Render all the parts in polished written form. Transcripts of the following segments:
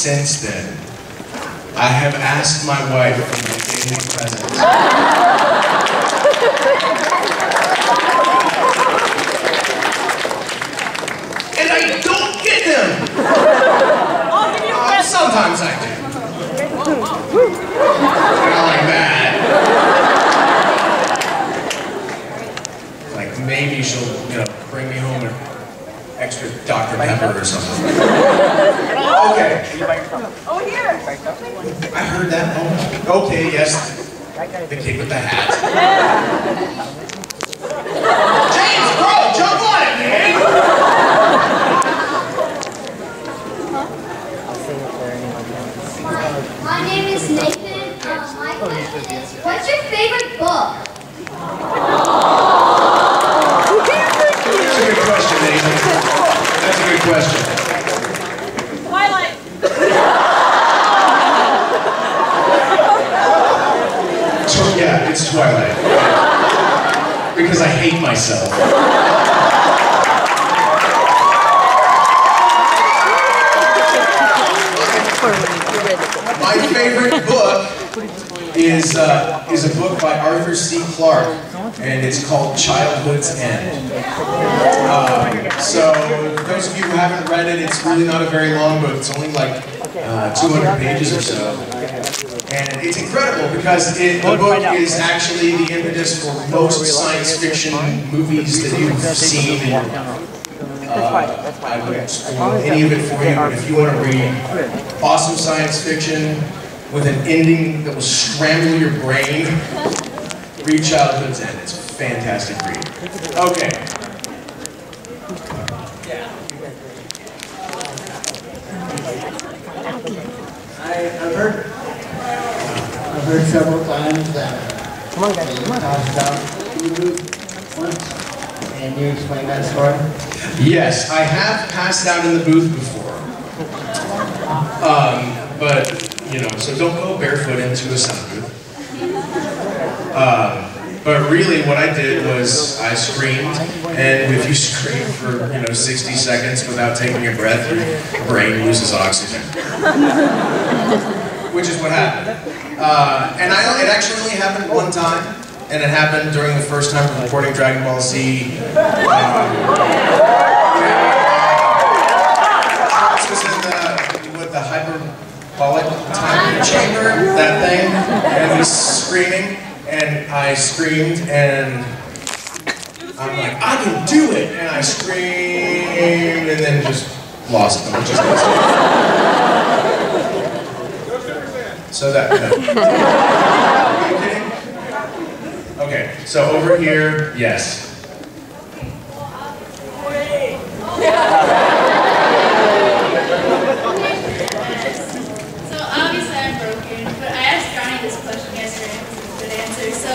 since then, I have asked my wife for my daily presents. And I don't get them! Sometimes I do. Not like that. Like maybe she'll, bring me home an extra Dr. Pepper or something. Okay. Oh, here. I heard that. Oh, okay, yes. The kid with the hat. James, bro, jump on it, man! My name is Nathan. My question is, what's your favorite book? That's a good question, Nathan. That's a good question. Twilight. Yeah, it's Twilight. Because I hate myself. My favorite book is a book by Arthur C. Clarke, and it's called Childhood's End. So those of you who haven't read it, it's really not a very long book. It's only like 200 pages or so. And it's incredible because the book is actually the impetus for most science fiction movies that you've seen. And, I wouldn't spoil any of it for you, but if you want to read awesome science fiction with an ending that will scramble your brain, read Childhood's End. It's a fantastic read. Okay. I've heard several times that you passed out once, and you explained that story? Yes, I have passed out in the booth before. But, so don't go barefoot into a sound booth. But really what I did was I screamed, and if you scream for, 60 seconds without taking a breath, your brain loses oxygen. Which is what happened. And it actually only happened one time, and it happened during the first time of recording Dragon Ball Z. This was in the hyperbolic time chamber, that thing, and he was screaming, and I screamed, and I'm like, I can do it, and I screamed, and then just lost them. So that, Are you kidding? Okay, so over here, yes. So obviously I'm broken, but I asked Johnny this question yesterday and it's a good answer. So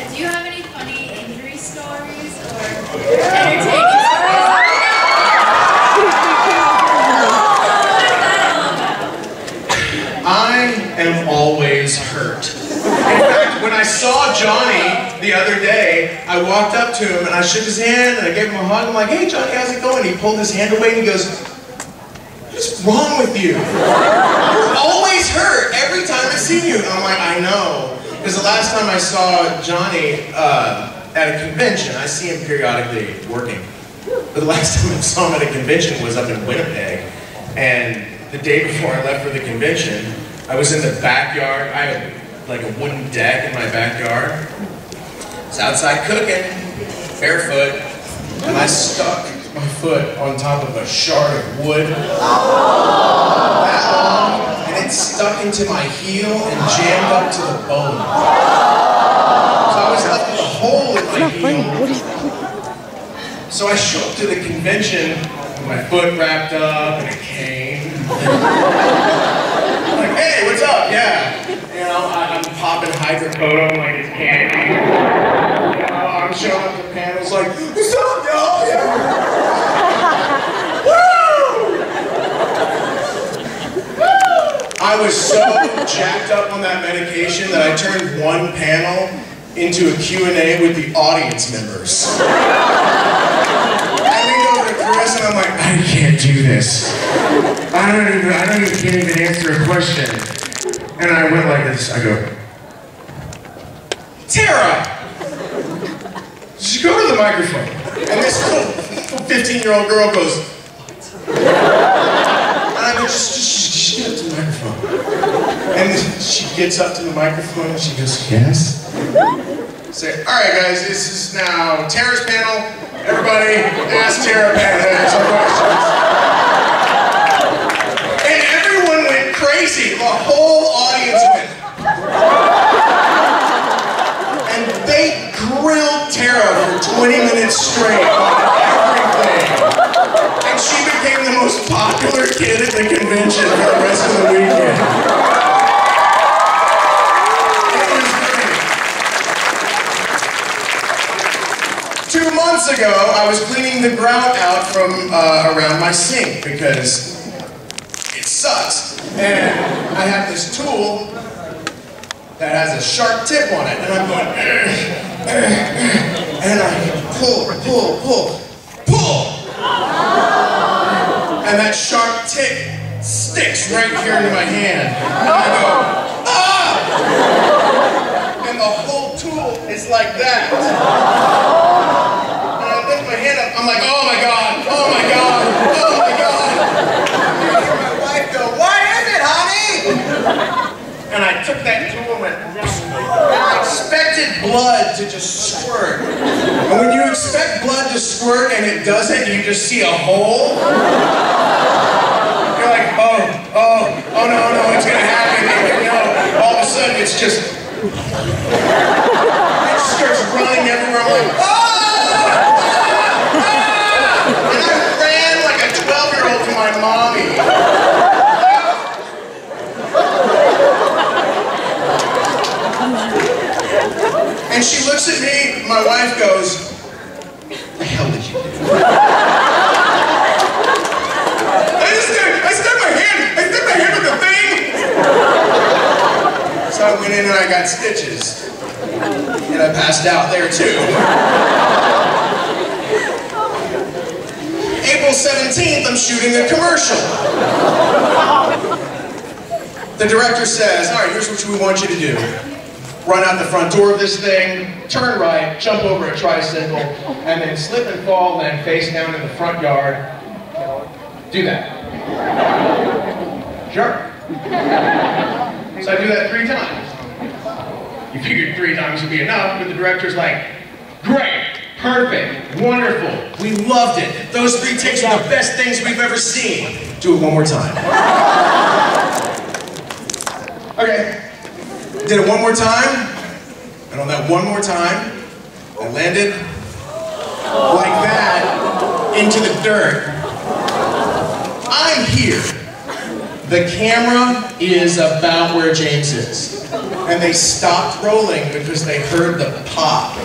do you have any funny injury stories or entertaining stories? I am always hurt. In fact, when I saw Johnny the other day, I walked up to him and I shook his hand and I gave him a hug. I'm like, hey Johnny, how's it going? He pulled his hand away and he goes, what's wrong with you? You're always hurt every time I see you. And I'm like, I know. Because the last time I saw Johnny at a convention, I see him periodically working. But the last time I saw him at a convention was up in Winnipeg. And the day before I left for the convention, I was in the backyard. I had like a wooden deck in my backyard. I was outside cooking, barefoot, and I stuck my foot on top of a shard of wood. That long, and it stuck into my heel and jammed up to the bone. So I was left with a hole in my heel. So I showed up to the convention with my foot wrapped up in a cane. I'm like, hey, what's up? Yeah. I'm popping hydrocodone like it's candy. I'm showing up to panels like, what's up, y'all? Yeah. Woo! I was so jacked up on that medication that I turned one panel into a Q&A with the audience members. I leaned over to Chris and I'm like, I can't do this. I don't even can't even answer a question. And I went like this. I go, Tara! Just go to the microphone. And this little 15-year-old girl goes, what? And I go, just get up to the microphone. And she gets up to the microphone and she goes, yes? Say, all right guys, this is now Tara's panel. Everybody ask Tara some questions. And everyone went crazy. The whole audience went. And they grilled Tara for 20 minutes straight on everything. And she became the most popular kid at the convention for the rest of the weekend. It was great. 2 months ago, I was cleaning the grout out from around my sink because it sucks. And I have this tool that has a sharp tip on it, and I'm going, and I pull. And that sharp tip sticks right here into my hand. And I go, ah! And the whole tool is like that. And I lift my hand up, I'm like, oh my God, oh my God, oh my God. And I hear my wife go, what is it, honey? And I took that tool and went, and I expected blood to just squirt. And when you expect blood to squirt and it doesn't, you just see a hole. You're like, oh no, it's gonna happen. And you know, all of a sudden it's just, it starts running everywhere. I'm like, and I ran like a 12-year-old to my mommy. And she looks at me, my wife goes, what the hell did you do? I stuck my hand with the thing! So I went in and I got stitches. And I passed out there too. April 17th, I'm shooting a commercial. The director says, all right, here's what we want you to do. Run out the front door of this thing, turn right, jump over a tricycle, and then slip and fall, then face down in the front yard. Do that. Sure. So I do that 3 times. You figured 3 times would be enough, but the director's like, great, perfect, wonderful, we loved it. Those 3 takes are the best things we've ever seen. Do it one more time. Okay. Did it one more time, and on that one more time, I landed like that into the dirt. I'm here. The camera is about where James is. And they stopped rolling because they heard the pop.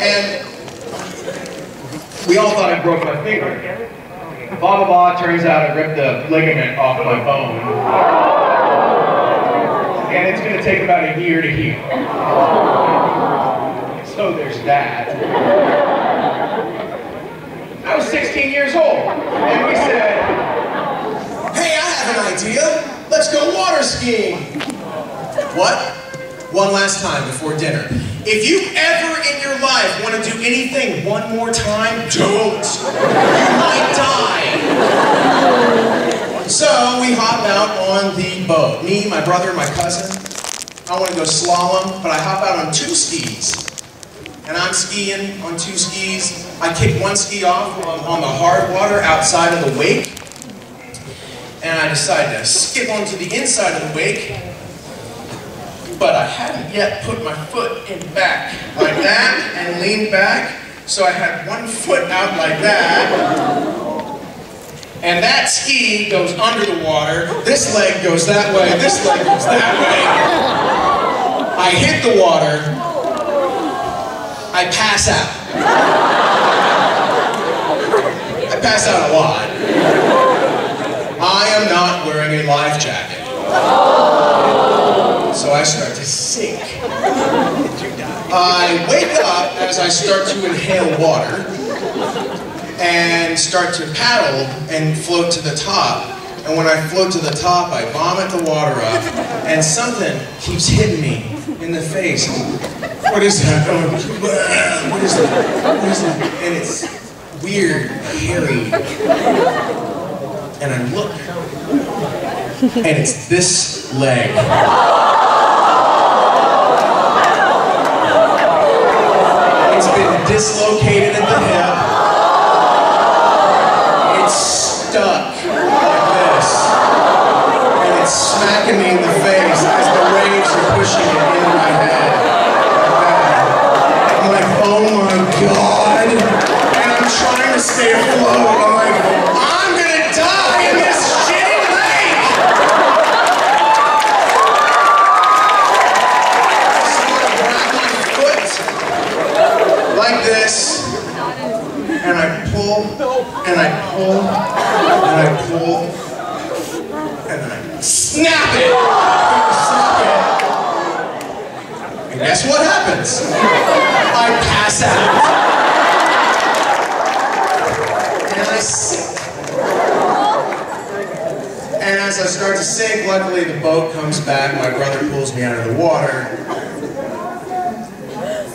And we all thought I broke my finger. Blah, blah, blah, turns out I ripped the ligament off my bone. And it's going to take about a year to heal. So there's that. I was 16 years old, and we said, hey, I have an idea. Let's go water skiing. What? One last time before dinner. If you ever in your life want to do anything one more time, don't. You might die. So we hop out on the boat. Me, my brother, my cousin. I want to go slalom, but I hop out on 2 skis. And I'm skiing on 2 skis. I kick one ski off on the hard water outside of the wake. And I decide to skip onto the inside of the wake. But I hadn't yet put my foot in back like that and leaned back. So I had one foot out like that. And that ski goes under the water. This leg goes that way. This leg goes that way. I hit the water. I pass out. I pass out a lot. I am not wearing a life jacket. So I start to sink. I wake up as I start to inhale water. And and start to paddle and float to the top. And when I float to the top, I vomit the water up, and something keeps hitting me in the face. What is that? Oh, what is that? What is that? And it's weird, hairy. And I look, and it's this leg. It's been dislocated at the hip. It's stuck like this. And it's smacking me in the face as the waves are pushing it into my head. I'm like, oh my God. And I'm trying to stay afloat. I'm like, I'm gonna die in this shitty lake. So I grab my foot like this, and I pull, and I pull, and I pull, and I snap it in the socket. And guess what happens? I pass out. And I sink. And as I start to sink, luckily the boat comes back, my brother pulls me out of the water.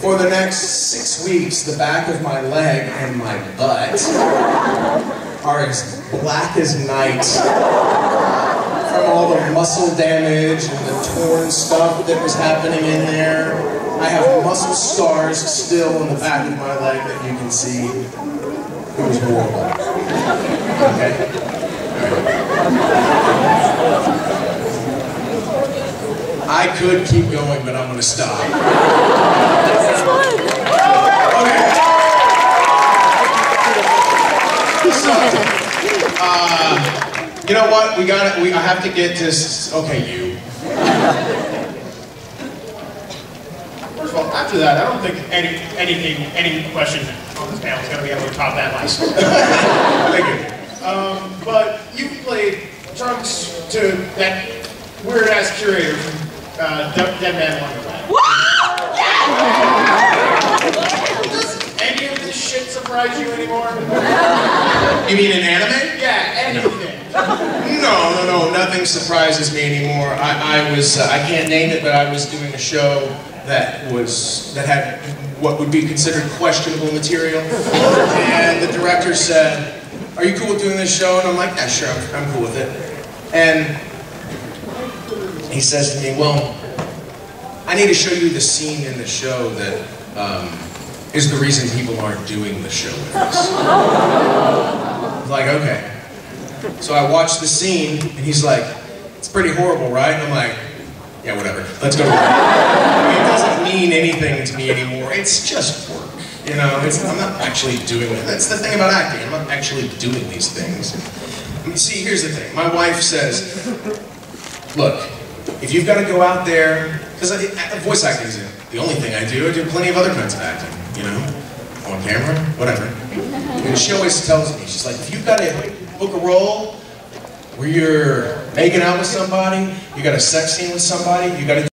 For the next 6 weeks, the back of my leg and my butt are as black as night from all the muscle damage and the torn stuff that was happening in there. I have muscle scars still on the back of my leg that you can see. It was horrible. Okay? I could keep going, but I'm going to stop. Okay. So, you know what? I have to get this. Okay, you. First of all, after that, I don't think any question on this panel is going to be able to top that last one. Thank you. But you played trunks to that weird-ass curator from Dead Man Wonderland. Does any of this shit surprise you anymore? You mean in anime? Yeah, anything. No, nothing surprises me anymore. I can't name it, but I was doing a show that had what would be considered questionable material, and the director said, "Are you cool with doing this show?" And I'm like, "Yeah, sure, I'm cool with it." And he says to me, "Well, I need to show you the scene in the show that is the reason people aren't doing the show with us." I was like, okay. So I watched the scene, and he's like, "It's pretty horrible, right?" And I'm like, "Yeah, whatever. Let's go to work." It doesn't mean anything to me anymore. It's just work. You know, I'm not actually doing it. That's the thing about acting. I'm not actually doing these things. I mean, see, here's the thing. My wife says, look, if you've got to go out there, because voice acting isn't the only thing I do. I do plenty of other kinds of acting, you know, on camera, whatever. And she always tells me, she's like, if you've got to book a role where you're making out with somebody, you got a sex scene with somebody, you got to